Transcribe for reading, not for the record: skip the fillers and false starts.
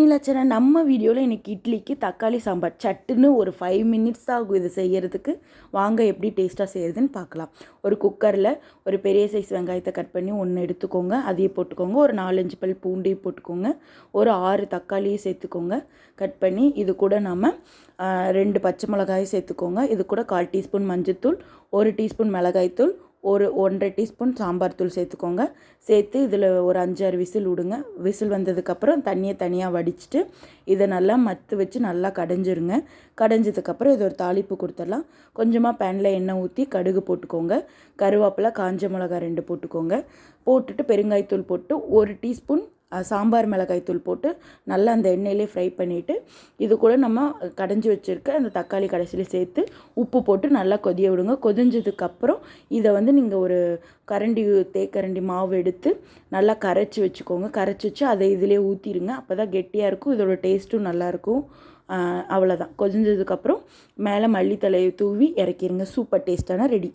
நீலாச்சனா நம்ம வீடியோவில் இன்றைக்கி இட்லிக்கு தக்காளி சாம்பார் சட்டுன்னு ஒரு 5 மினிட்ஸ் தான் ஆகும் இது செய்கிறதுக்கு. வாங்க எப்படி டேஸ்ட்டாக செய்கிறதுன்னு பார்க்கலாம். ஒரு குக்கரில் ஒரு பெரிய சைஸ் வெங்காயத்தை கட் பண்ணி ஒன்று எடுத்துக்கோங்க, அதையும் போட்டுக்கோங்க. ஒரு 4-5 பல் பூண்டையும் போட்டுக்கோங்க. ஒரு 6 தக்காளியும் சேர்த்துக்கோங்க கட் பண்ணி. இது கூட நம்ம 2 பச்சை மிளகாயும் சேர்த்துக்கோங்க. இது கூட 1/4 டீஸ்பூன் மஞ்சள்தூள், 1 டீஸ்பூன் மிளகாய்த்தூள், ஒரு 1.5 டீஸ்பூன் சாம்பார் தூள் சேர்த்துக்கோங்க. சேர்த்து இதில் ஒரு 5-6 விசில் விடுங்க. விசில் வந்ததுக்கப்புறம் தண்ணியை தனியாக வடிச்சிட்டு இதை நல்லா மத்து வச்சு நல்லா கடைஞ்சிருங்க. கடைஞ்சதுக்கப்புறம் இது ஒரு தாளிப்பு கொடுத்துடலாம். கொஞ்சமாக பேனில் எண்ணெய் ஊற்றி கடுகு போட்டுக்கோங்க. கருவேப்பிலை, காஞ்ச மிளகா 2 போட்டுக்கோங்க. போட்டுட்டு பெருங்காயத்தூள் போட்டு 1 டீஸ்பூன் சாம்பார் மிளகாய்த்தூள் போட்டு நல்லா அந்த எண்ணெயிலே ஃப்ரை பண்ணிவிட்டு இது கூட நம்ம கடைஞ்சி வச்சுருக்க அந்த தக்காளி கடைசியில் சேர்த்து உப்பு போட்டு நல்லா கொதிய விடுங்க. கொதிஞ்சதுக்கப்புறம் இதை நீங்கள் ஒரு தேக்கரண்டி மாவு எடுத்து நல்லா கரைச்சி வச்சுக்கோங்க. கரைச்சி வச்சு அதை இதிலே ஊற்றிடுங்க. அப்போ தான் கெட்டியாக இருக்கும், இதோட டேஸ்ட்டும் நல்லாயிருக்கும். அவ்வளோதான். கொதிஞ்சதுக்கப்புறம் மேலே மல்லித்தலையை தூவி இறக்கிடுங்க. சூப்பர் டேஸ்ட்டான ரெடி.